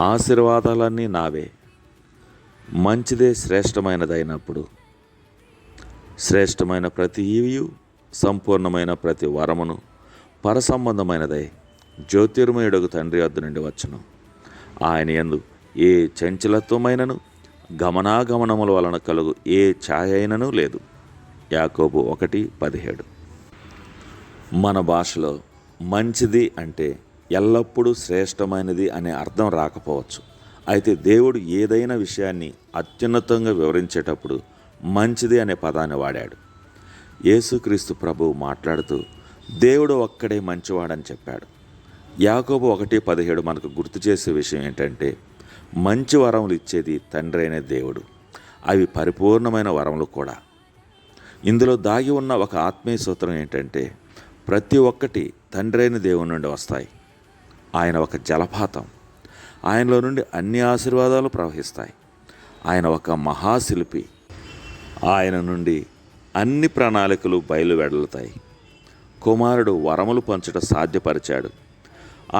ఆశీర్వాదాలన్నీ నావే, మంచిదే శ్రేష్టమైనదైనప్పుడు, శ్రేష్టమైన ప్రతి ఈవియు సంపూర్ణమైన ప్రతి వరమును పరసంబంధమైనదై జ్యోతిర్మయుడగు తండ్రి వద్ద నుండి వచ్చును. ఆయన యందు ఏ చంచలత్వమైనను గమనాగమనముల వలన కలుగు ఏ ఛాయ అయినను లేదు. యాకోబు 1:17. మన భాషలో మంచిది అంటే ఎల్లప్పుడూ శ్రేష్టమైనది అనే అర్థం రాకపోవచ్చు. అయితే దేవుడు ఏదైనా విషయాన్ని అత్యున్నతంగా వివరించేటప్పుడు మంచిది అనే పదాన్ని వాడాడు. యేసుక్రీస్తు ప్రభువు మాట్లాడుతూ దేవుడు ఒక్కడే మంచివాడని చెప్పాడు. యాకోబు 1:17 మనకు గుర్తు చేసే విషయం ఏంటంటే, మంచి వరములు ఇచ్చేది తండ్రి అయిన దేవుడు. అవి పరిపూర్ణమైన వరములు కూడా. ఇందులో దాగి ఉన్న ఒక ఆత్మీయ సూత్రం ఏంటంటే, ప్రతి ఒక్కటి తండ్రి అయిన దేవుని నుండి వస్తాయి. ఆయన ఒక జలపాతం. ఆయనలో నుండి అన్ని ఆశీర్వాదాలు ప్రవహిస్తాయి. ఆయన ఒక మహాశిల్పి. ఆయన నుండి అన్ని ప్రణాళికలు బయలువెడలుతాయి. కుమారుడు వరములు పంచుట సాధ్యపరిచాడు.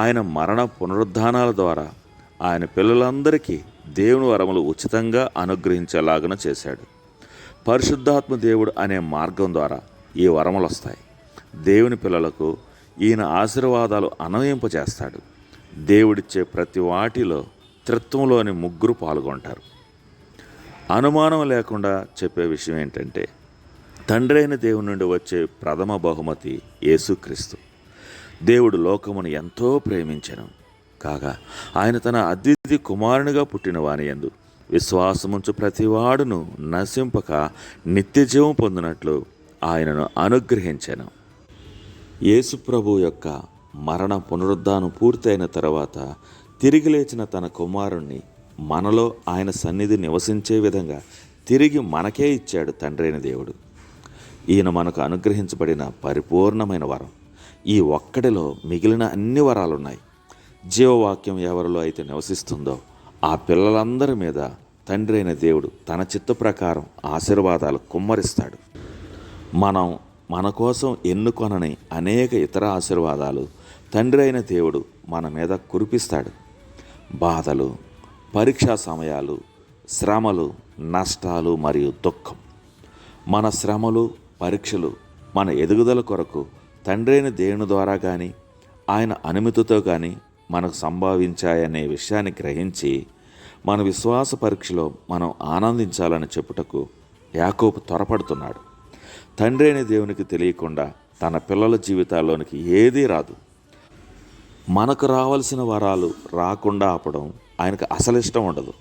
ఆయన మరణ పునరుద్ధానాల ద్వారా ఆయన పిల్లలందరికీ దేవుని వరములు ఉచితంగా అనుగ్రహించేలాగా చేశాడు. పరిశుద్ధాత్మ దేవుడు అనే మార్గం ద్వారా ఈ వరములు వస్తాయి. దేవుని పిల్లలకు ఈయన ఆశీర్వాదాలు అన్వయింపజేస్తాడు. దేవుడిచ్చే ప్రతి వాటిలో త్రిత్వంలోని ముగ్గురు పాల్గొంటారు. అనుమానం లేకుండా చెప్పే విషయం ఏంటంటే, తండ్రి అయిన దేవుని నుండి వచ్చే ప్రథమ బహుమతి యేసుక్రీస్తు. దేవుడు లోకమును ఎంతో ప్రేమించెను కాగా ఆయన తన అద్వితీయ కుమారునిగా పుట్టిన వాని యందు విశ్వాసముంచు ప్రతివాడును నశింపక నిత్యజీవం పొందినట్లు ఆయనను అనుగ్రహించెను. యేసు ప్రభు యొక్క మరణ పునరుద్ధానం పూర్తయిన తర్వాత తిరిగి లేచిన తన కుమారుణ్ణి మనలో ఆయన సన్నిధి నివసించే విధంగా తిరిగి మనకే ఇచ్చాడు తండ్రి అయిన దేవుడు. ఈయన మనకు అనుగ్రహించబడిన పరిపూర్ణమైన వరం. ఈ ఒక్కడిలో మిగిలిన అన్ని వరాలున్నాయి. జీవవాక్యం ఎవరిలో అయితే నివసిస్తుందో ఆ పిల్లలందరి మీద తండ్రి అయిన దేవుడు తన చిత్త ప్రకారం ఆశీర్వాదాలు కుమ్మరిస్తాడు. మన కోసం ఎన్నుకొనని అనేక ఇతర ఆశీర్వాదాలు తండ్రి అయిన దేవుడు మన మీద కురిపిస్తాడు. బాధలు, పరీక్షా సమయాలు, శ్రమలు, నష్టాలు మరియు దుఃఖం, మన శ్రమలు, పరీక్షలు మన ఎదుగుదల కొరకు తండ్రి అయిన దేవుని ద్వారా కానీ ఆయన అనుమతితో కానీ మనకు సంభవించాయనే విషయాన్ని గ్రహించి మన విశ్వాస పరీక్షలో మనం ఆనందించాలని చెప్పుటకు యాకోబు త్వరపడుతున్నాడు. తండ్రి అయిన దేవునికి తెలియకుండా తన పిల్లల జీవితాల్లోనికి ఏదీ రాదు. మనకు రావాల్సిన వరాలు రాకుండా ఆపడం ఆయనకు అసలు ఇష్టం ఉండదు.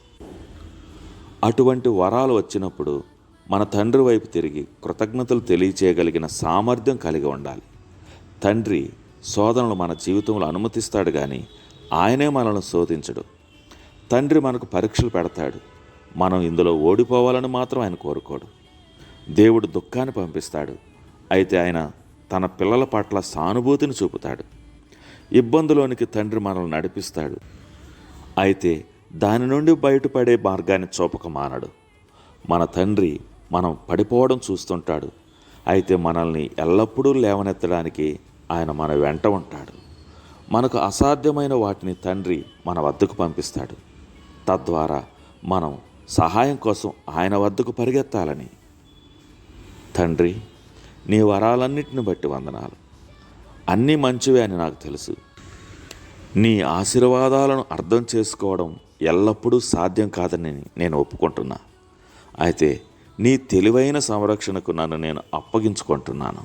అటువంటి వరాలు వచ్చినప్పుడు మన తండ్రి వైపు తిరిగి కృతజ్ఞతలు తెలియచేయగలిగిన సామర్థ్యం కలిగి ఉండాలి. తండ్రి శోధనలు మన జీవితంలో అనుమతిస్తాడు కానీ ఆయనే మనల్ని శోధించడు. తండ్రి మనకు పరీక్షలు పెడతాడు. మనం ఇందులో ఓడిపోవాలని మాత్రం ఆయన కోరుకోడు. దేవుడు దుఃఖాన్ని పంపిస్తాడు. అయితే ఆయన తన పిల్లల పట్ల సానుభూతిని చూపుతాడు. ఇబ్బందులోనికి తండ్రి మనల్ని నడిపిస్తాడు. అయితే దాని నుండి బయటపడే మార్గాన్ని చూపక మానడు. మన తండ్రి మనం పడిపోవడం చూస్తుంటాడు. అయితే మనల్ని ఎల్లప్పుడూ లేవనెత్తడానికి ఆయన మన వెంట ఉంటాడు. మనకు అసాధ్యమైన వాటిని తండ్రి మన వద్దకు పంపిస్తాడు. తద్వారా మనం సహాయం కోసం ఆయన వద్దకు పరిగెత్తాలని. తండ్రి, నీ వరాలన్నిటిని బట్టి వందనాలు. అన్నీ మంచివే అని నాకు తెలుసు. నీ ఆశీర్వాదాలను అర్థం చేసుకోవడం ఎల్లప్పుడూ సాధ్యం కాదని నేను ఒప్పుకుంటున్నా. అయితే నీ తెలివైన సంరక్షణకు నన్ను నేను అప్పగించుకుంటున్నాను.